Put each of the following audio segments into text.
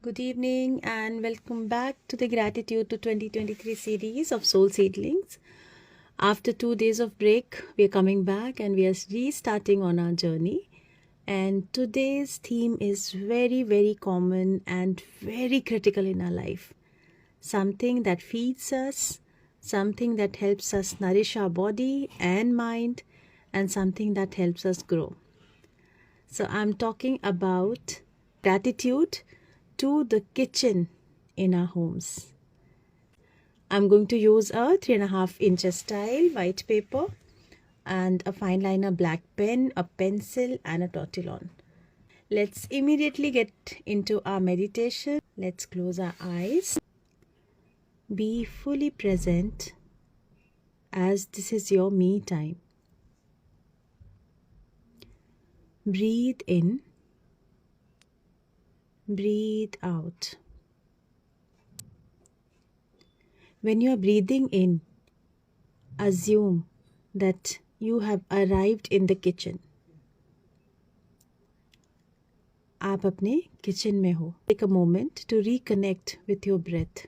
Good evening and welcome back to the Gratitude to 2023 series of Soul Seedlings. After 2 days of break, we are coming back and we are restarting on our journey. And today's theme is very, very common and very critical in our life. Something that feeds us, something that helps us nourish our body and mind, and something that helps us grow. So I'm talking about gratitude to the kitchen in our homes. I'm going to use a 3.5 inches style white paper and a fine liner black pen, a pencil and a tortillon. Let's immediately get into our meditation. Let's close our eyes. Be fully present as this is your me time. Breathe in, breathe out. When you are breathing in, assume that you have arrived in the kitchen. आप अपने kitchen में हो. Take a moment to reconnect with your breath,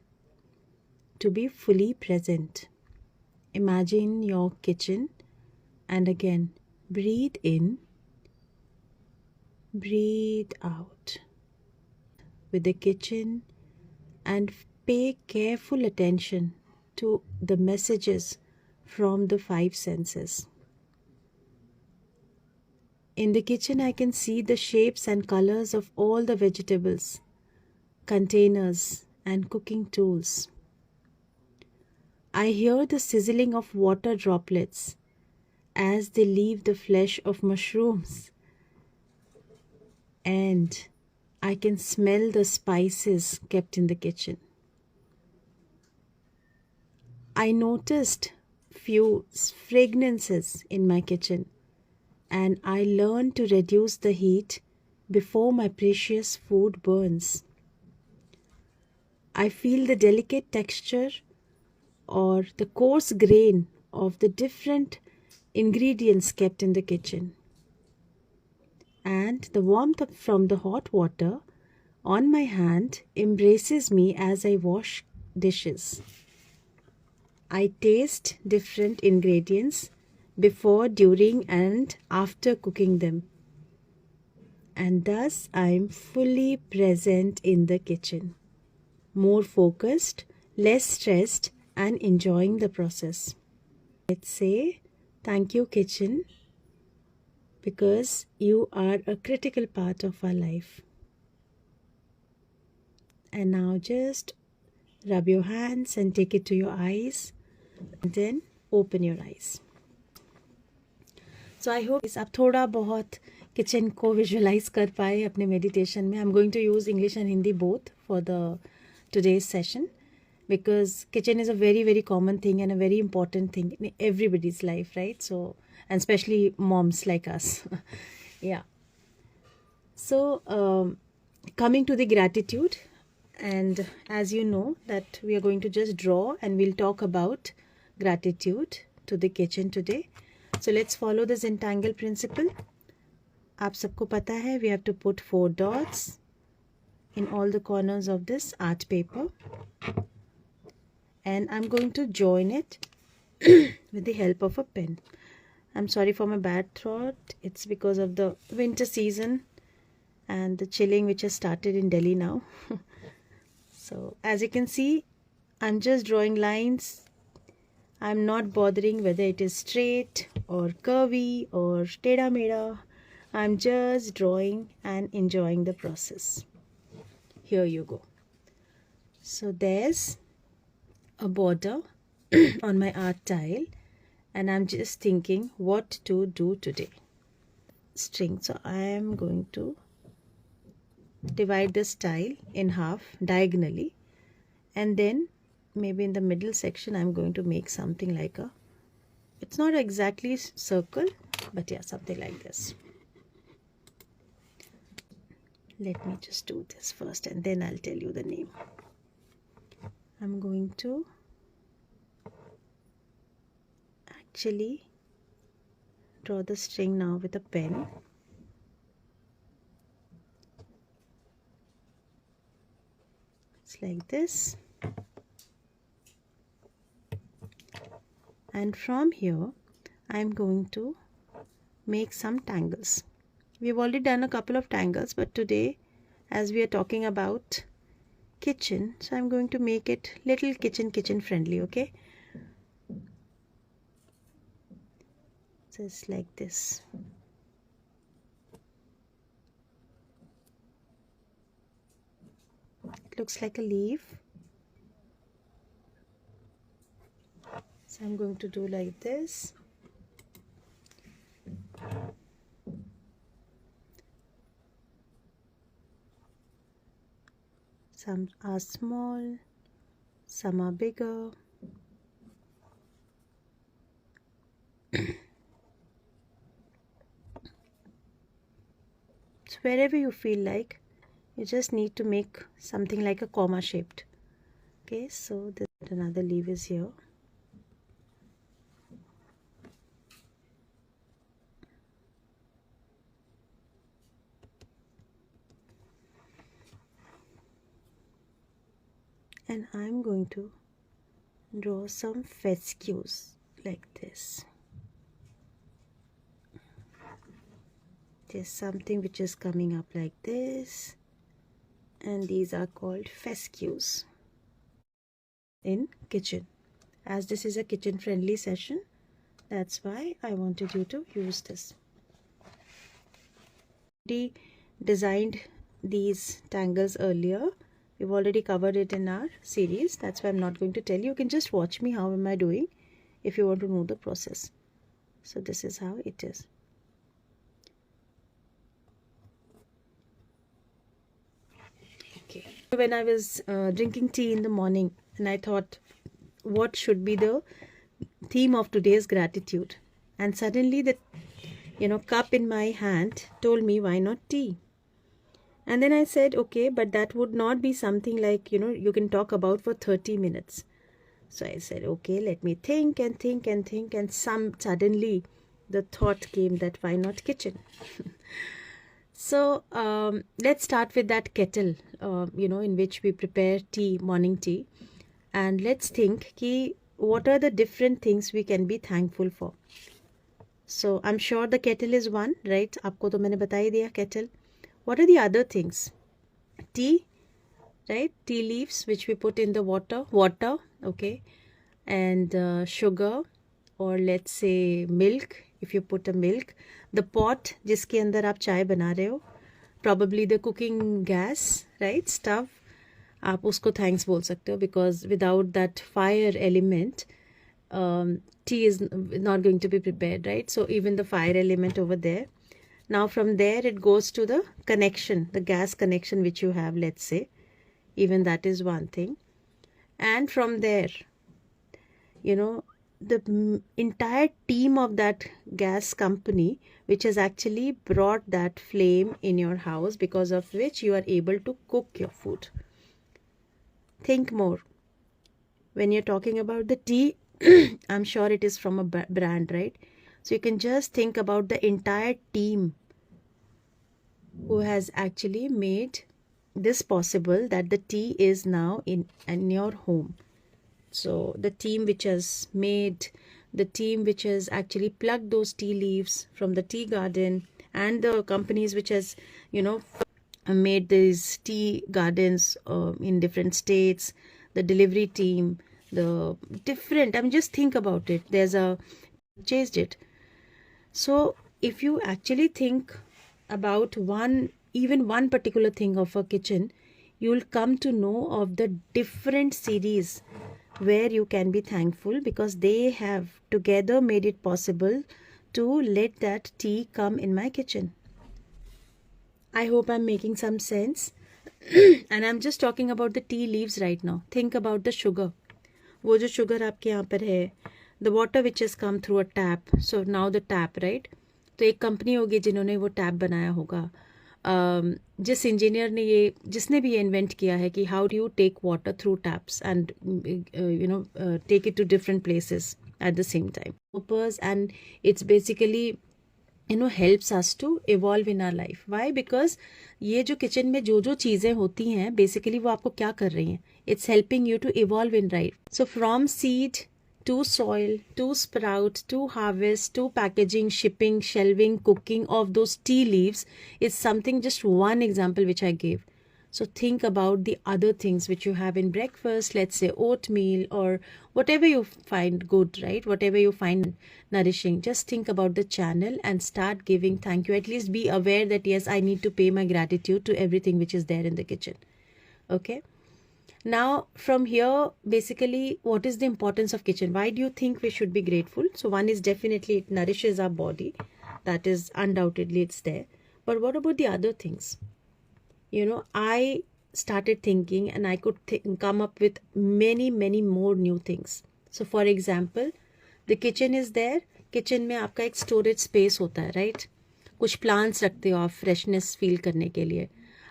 to be fully present. Imagine your kitchen and again breathe in, breathe out with the kitchen and pay careful attention to the messages from the 5 senses. In the kitchen, I can see the shapes and colors of all the vegetables, containers, and cooking tools. I hear the sizzling of water droplets as they leave the flesh of mushrooms, and I can smell the spices kept in the kitchen. I noticed few fragrances in my kitchen, and I learned to reduce the heat before my precious food burns. I feel the delicate texture or the coarse grain of the different ingredients kept in the kitchen. And the warmth from the hot water on my hand embraces me as I wash dishes. I taste different ingredients before, during, and after cooking them. And thus I am fully present in the kitchen, more focused, less stressed, and enjoying the process. Let's say, thank you, kitchen, because you are a critical part of our life. And now just rub your hands and take it to your eyes, and then open your eyes. So I hope आप थोड़ा बहुत kitchen को visualise कर पाए अपने meditation में. I'm going to use English and Hindi both for the today's session, because kitchen is a very, very common thing and a very important thing in everybody's life, right? So, and especially moms like us. Yeah. So, coming to the gratitude, and as you know that we are going to just draw and we'll talk about gratitude to the kitchen today. So let's follow the Zentangle principle. आप सबको पता है, we have to put 4 dots in all the corners of this art paper, and I'm going to join it with the help of a pen. I'm sorry for my bad throat. It's because of the winter season and the chilling which has started in Delhi now. So as you can see, I'm just drawing lines. I'm not bothering whether it is straight or curvy or teda meda. I'm just drawing and enjoying the process. Here you go. So there's a border on my art tile, and I'm just thinking what to do today. String. So I am going to divide this tile in half diagonally, and then maybe in the middle section I'm going to make something like a, it's not exactly circle, but yeah, something like this. Let me just do this first and then I'll tell you the name. I'm going to actually draw the string now with a pen. It's like this. And from here I'm going to make some tangles. We've already done a couple of tangles, but today, as we are talking about kitchen, so I'm going to make it little kitchen friendly. Okay, just like this. It looks like a leaf, so I'm going to do like this. Some are small, some are bigger. So wherever you feel like, you just need to make something like a comma shaped. Okay, so another leaf is here. And I'm going to draw some fescues like this. There's something which is coming up like this, and these are called fescues in kitchen. As this is a kitchen friendly session, that's why I wanted you to use this. We designed these tangles earlier. We've already covered it in our series. That's why I'm not going to tell you. You can just watch me how am I doing if you want to know the process. So this is how it is. Okay. When I was drinking tea in the morning, and I thought, what should be the theme of today's gratitude? And suddenly the cup in my hand told me, why not tea? And then I said, okay, but that would not be something like, you can talk about for 30 minutes. So I said, okay, let me think and think and think. And suddenly the thought came that why not kitchen? So let's start with that kettle, in which we prepare tea, morning tea. And let's think, what are the different things we can be thankful for? So I'm sure the kettle is one, right? Aapko to maine bata hi diya kettle. What are the other things? Tea, right? Tea leaves which we put in the water, okay, and sugar, or let's say milk, if you put a milk. The pot जिसके अंदर आप चाय बना रहे हो, probably the cooking gas, right? Stove, आप उसको thanks बोल सकते हो, because without that fire element, tea is not going to be prepared, right? So even the fire element over there. Now from there it goes to the connection, the gas connection which you have, let's say. Even that is one thing. And from there, the entire team of that gas company which has actually brought that flame in your house, because of which you are able to cook your food. Think more. When you're talking about the tea, I'm sure it is from a brand, right? So you can just think about the entire team who has actually made this possible, that the tea is now in your home. So the team which has made, the team which has actually plucked those tea leaves from the tea garden, and the companies which has, made these tea gardens in different states, the delivery team, the different, just think about it. Chased it. So if you actually think about even one particular thing of a kitchen, you'll come to know of the different series where you can be thankful, because they have together made it possible to let that tea come in my kitchen. I hope I'm making some sense. And I'm just talking about the tea leaves right now. Think about the sugar. वो जो sugar आपके यहाँ पर है, the water which has come through a tap. So now the tap, right? तो एक company होगी जिन्होंने वो टैप बनाया होगा. जिस इंजीनियर ने जिसने भी ये इन्वेंट किया है कि how do you take water through taps and take it to different places at the same time. And it's basically helps us to evolve in our life. Why? Because ये जो kitchen में जो चीज़ें होती हैं basically वो आपको क्या कर रही हैं? It's helping you to evolve in life. So from seed to soil, to sprout, to harvest, to packaging, shipping, shelving, cooking of those tea leaves is something, just one example which I gave. So think about the other things which you have in breakfast, let's say oatmeal or whatever you find good, right? Whatever you find nourishing, just think about the channel and start giving thank you. At least be aware that yes, I need to pay my gratitude to everything which is there in the kitchen. Okay. Now from here, basically, what is the importance of kitchen? Why do you think we should be grateful? So one is definitely it nourishes our body. That is undoubtedly it's there. But what about the other things? I started thinking and I could come up with many more new things. So for example, the kitchen is there. Kitchen में आपका एक storage space होता है, right? कुछ plants रखते हो आप freshness feel करने के लिए.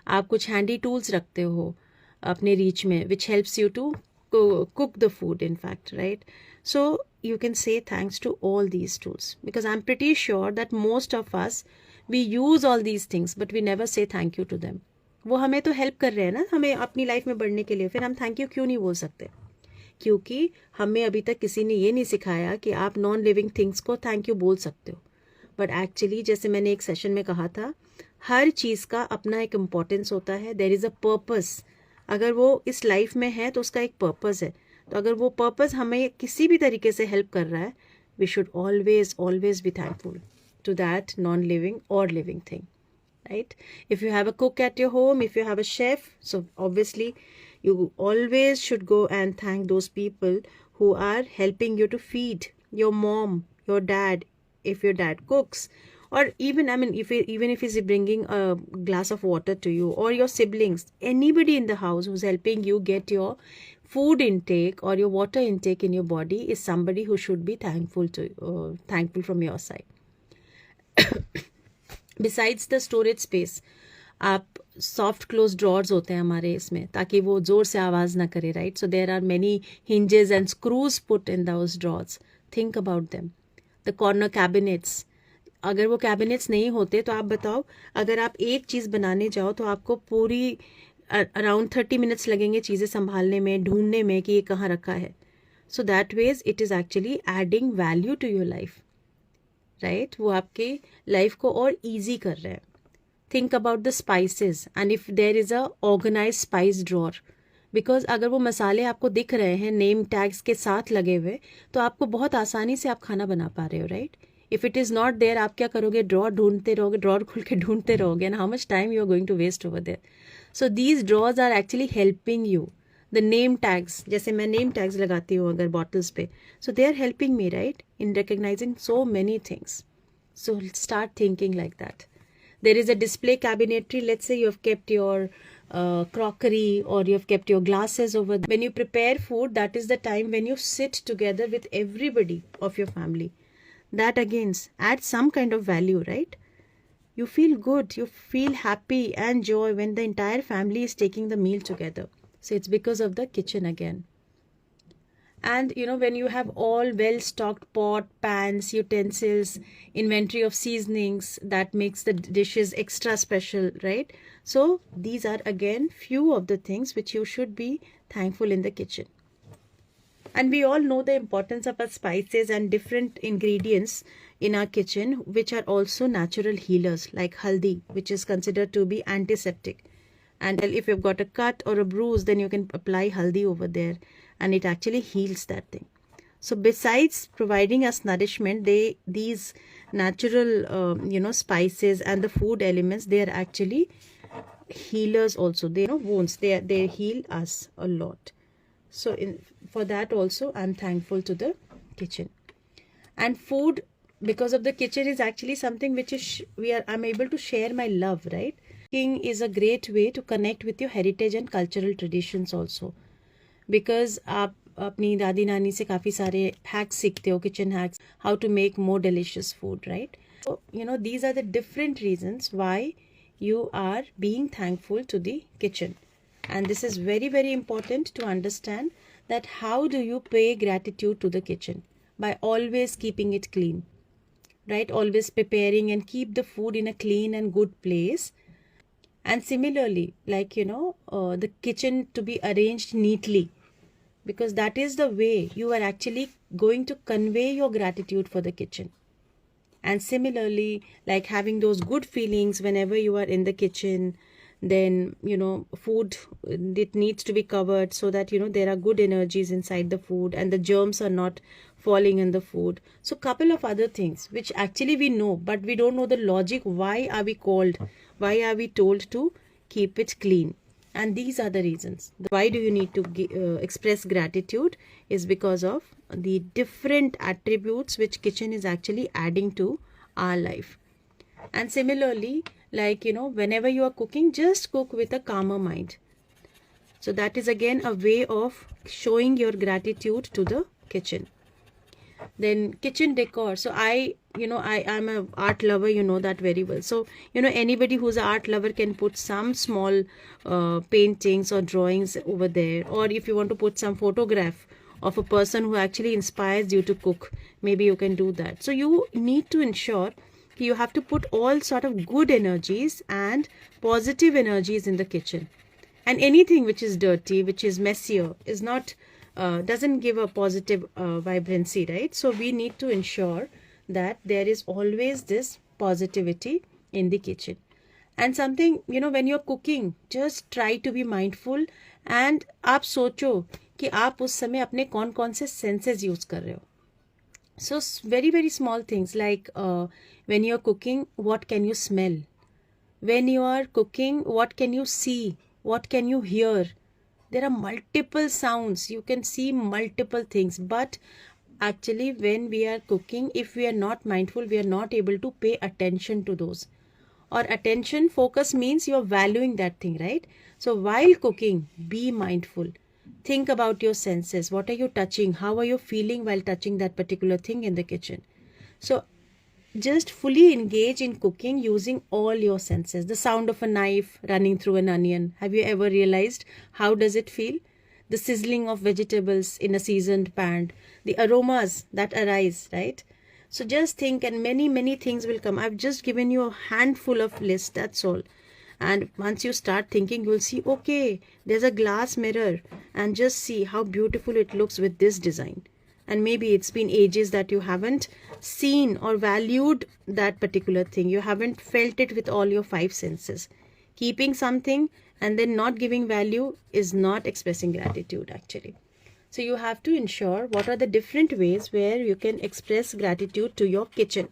आप कुछ handy tools रखते हो अपने reach में, which helps you to cook the food, in fact, right? So you can say thanks to all these tools, because I'm pretty sure that most of us, we use all these things, but we never say thank you to them. वो हमें तो help कर रहे हैं ना हमें अपनी life में बढ़ने के लिए, फिर हम थैंक यू क्यों नहीं बोल सकते? क्योंकि हमें अभी तक किसी ने ये नहीं सिखाया कि आप नॉन लिविंग थिंग्स को थैंक यू बोल सकते हो. बट एक्चुअली जैसे मैंने एक सेशन में कहा था, हर चीज़ का अपना एक इम्पोर्टेंस होता है. There is a purpose. अगर वो इस लाइफ में है तो उसका एक पर्पस है. तो अगर वो पर्पस हमें किसी भी तरीके से हेल्प कर रहा है, we should always be thankful to that non living और living thing. Right? If you have a cook at your home, if you have a chef, so obviously you always should go and thank those people who are helping you to feed your mom, your dad, if your dad cooks, or even even if he's bringing a glass of water to you, or your siblings, anybody in the house who's helping you get your food intake or your water intake in your body is somebody who should be thankful from your side. Besides the storage space, आप soft close drawers होते हैं हमारे इसमें ताकि वो ज़ोर से आवाज़ ना करे, right? So there are many hinges and screws put in those drawers. Think about them. The corner cabinets, अगर वो cabinets नहीं होते तो आप बताओ, अगर आप एक चीज़ बनाने जाओ तो आपको पूरी अराउंड 30 मिनट्स लगेंगे चीज़ें संभालने में, ढूंढने में कि ये कहाँ रखा है. So that ways it is actually adding value to your life, right? वो आपके लाइफ को और ईजी कर रहा है. Think about the spices and if there is a organise spice drawer, because अगर वो मसाले आपको दिख रहे हैं नेम टैग्स के साथ लगे हुए, तो आपको बहुत आसानी से आप खाना बना पा रहे हो, right? If it is not there, आप क्या करोगे? ड्रॉर ढूंढते रहोगे, ड्रॉर खोल के ढूंढते रहोगे, and how much time you are going to waste over there. So these drawers are actually helping you. The name tags, जैसे मैं नेम टैग्स लगाती हूँ अगर बॉटल्स पे, so they are helping me, right, in recognising so many things. So start thinking like that. There is a display cabinetry. Let's say you have kept your crockery or you have kept your glasses over there. When you prepare food, that is the time when you sit together with everybody of your family. That again adds some kind of value, right? You feel good, you feel happy and joy when the entire family is taking the meal together. So it's because of the kitchen again. And when you have all well stocked pot, pans, utensils, inventory of seasonings, that makes the dishes extra special, right? So these are again few of the things which you should be thankful in the kitchen. And we all know the importance of our spices and different ingredients in our kitchen which are also natural healers, like haldi, which is considered to be antiseptic. And if you've got a cut or a bruise, then you can apply haldi over there and it actually heals that thing. So besides providing us nourishment, these natural spices and the food elements, they are actually healers also. They wounds, they heal us a lot. So for that also I'm thankful to the kitchen. And food, because of the kitchen, is actually something which is I'm able to share my love, right? Cooking is a great way to connect with your heritage and cultural traditions also, because आप अपनी दादी नानी से काफ़ी सारे hacks सीखते हो, kitchen hacks, how to make more delicious food, right? So these are the different reasons why you are being thankful to the kitchen. And this is very, very important to understand, that how do you pay gratitude to the kitchen? By always keeping it clean, right? Always preparing and keep the food in a clean and good place. And similarly, like, the kitchen to be arranged neatly, because that is the way you are actually going to convey your gratitude for the kitchen. And similarly, like having those good feelings whenever you are in the kitchen, then, food, it needs to be covered so that, there are good energies inside the food and the germs are not falling in the food. So couple of other things which actually we know, but we don't know the logic. Why are we told to keep it clean? And these are the reasons. Why do you need to express gratitude is because of the different attributes which kitchen is actually adding to our life. And similarly, like, whenever you are cooking, just cook with a calmer mind. So that is again a way of showing your gratitude to the kitchen. Then kitchen decor. So I'm a art lover, you know that very well. So, anybody who's an art lover can put some small paintings or drawings over there. Or if you want to put some photograph of a person who actually inspires you to cook, maybe you can do that. So you need to ensure you have to put all sort of good energies and positive energies in the kitchen. And anything which is dirty, which is messier, is not doesn't give a positive vibrancy, right? So we need to ensure that there is always this positivity in the kitchen. And something, when you're cooking, just try to be mindful and आप सोचो कि आप उस समय अपने कौन से senses use कर रहे हो. So very, very small things like when you're cooking, what can you smell? When you are cooking, what can you see? What can you hear? There are multiple sounds. You can see multiple things. But actually, when we are cooking, if we are not mindful, we are not able to pay attention to those. Or attention focus means you're valuing that thing, right? So while cooking, be mindful. Think about your senses. What are you touching? How are you feeling while touching that particular thing in the kitchen? So just fully engage in cooking using all your senses. The sound of a knife running through an onion. Have you ever realized how does it feel? The sizzling of vegetables in a seasoned pan. The aromas that arise, right? So just think, and many, many things will come. I've just given you a handful of lists, that's all. And once you start thinking, you'll see, okay, there's a glass mirror, and just see how beautiful it looks with this design. And maybe it's been ages that you haven't seen or valued that particular thing. You haven't felt it with all your 5 senses. Keeping something and then not giving value is not expressing gratitude, actually. So you have to ensure what are the different ways where you can express gratitude to your kitchen.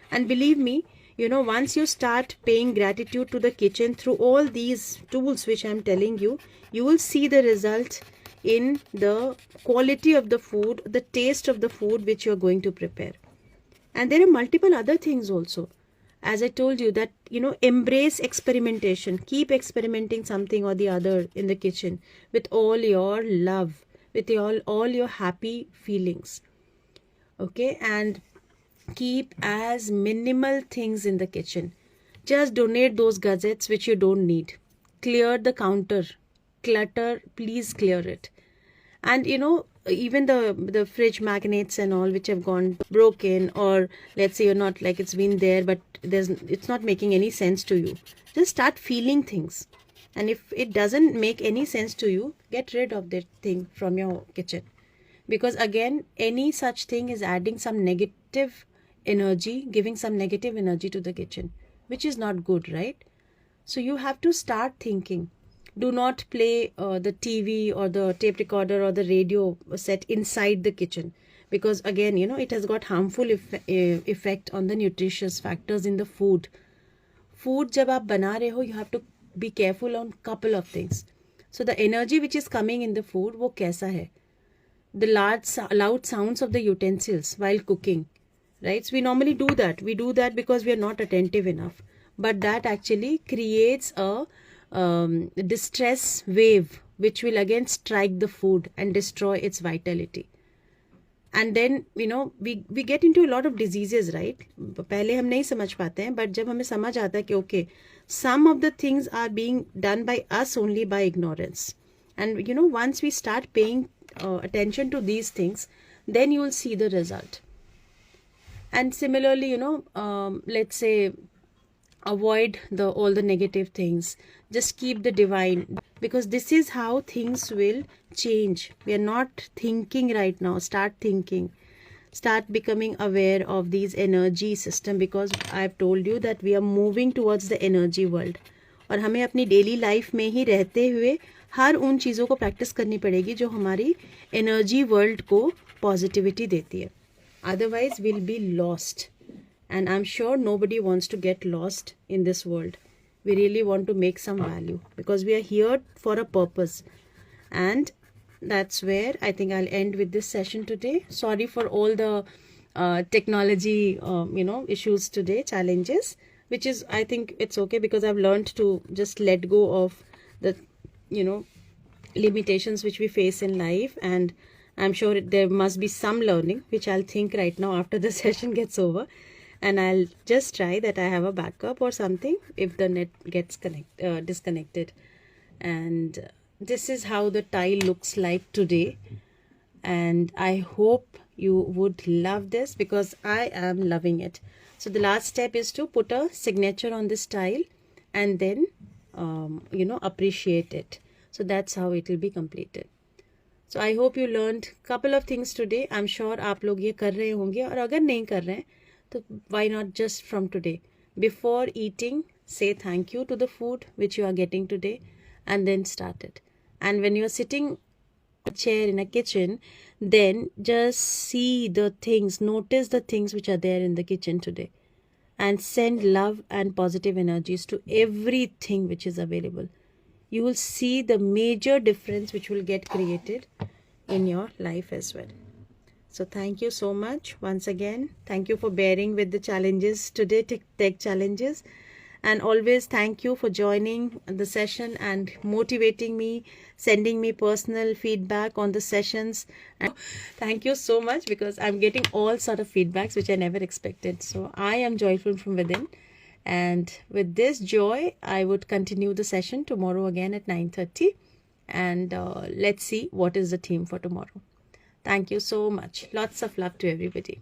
And believe me, once you start paying gratitude to the kitchen through all these tools which I'm telling you, you will see the result in the quality of the food, the taste of the food which you're going to prepare. And there are multiple other things also. As I told you that, embrace experimentation. Keep experimenting something or the other in the kitchen with all your love, with all your happy feelings. Okay, and keep as minimal things in the kitchen. Just donate those gadgets which you don't need. Clear the counter. Clutter, please clear it. And even the fridge magnets and all which have gone broken, or let's say you're not, like, it's been there but it's not making any sense to you. Just start feeling things. And if it doesn't make any sense to you, get rid of that thing from your kitchen. Because again, any such thing is adding some negative energy, giving some negative energy to the kitchen, which is not good, right? So you have to start thinking. Do not play the TV or the tape recorder or the radio set inside the kitchen, because again, it has got harmful effect on the nutritious factors in the food. Food jab aap bana rahe ho, you have to be careful on couple of things. So the energy which is coming in the food, wo kaisa hai? The loud sounds of the utensils while cooking, right? So we normally do that. We do that because we are not attentive enough. But that actually creates a distress wave which will again strike the food and destroy its vitality. And then we get into a lot of diseases, right? पहले हम नहीं समझ पाते हैं, but जब हमें समझ आता है कि okay, some of the things are being done by us only by ignorance. And once we start paying attention to these things, then you will see the result. And similarly, let's say avoid all the negative things, just keep the divine, because this is how things will change. We are not thinking right now. Start thinking, start becoming aware of these energy system, because I've told you that we are moving towards the energy world. और हमें अपनी daily life में ही रहते हुए हर उन चीज़ों को practice करनी पड़ेगी जो हमारी एनर्जी वर्ल्ड को पॉजिटिविटी देती है. Otherwise will be lost. And I'm sure nobody wants to get lost in this world. We really want to make some value, because we are here for a purpose. And that's where I think I'll end with this session today. Sorry for all the technology, issues today, challenges, which is, I think it's okay, because I've learned to just let go of the, limitations which we face in life. And I'm sure there must be some learning, which I'll think right now after the session gets over. And I'll just try that I have a backup or something if the net gets disconnected. And this is how the tile looks like today. And I hope you would love this, because I am loving it. So the last step is to put a signature on this tile and then, appreciate it. So that's how it will be completed. So I hope you learned couple of things today. I'm sure आप लोग ये कर रहे होंगे, और अगर नहीं कर रहे हैं तो why not just from today, before eating, say thank you to the food which you are getting today, and then start it. And when you are sitting a chair in a kitchen, then just see the things, notice the things which are there in the kitchen today, and send love and positive energies to everything which is available. You will see the major difference which will get created in your life as well. So thank you so much once again. Thank you for bearing with the challenges today, tech challenges. And always thank you for joining the session and motivating me, sending me personal feedback on the sessions. And thank you so much, because I'm getting all sort of feedbacks which I never expected. So I am joyful from within. And with this joy, I would continue the session tomorrow again at 9:30. And let's see what is the theme for tomorrow. Thank you so much. Lots of love to everybody.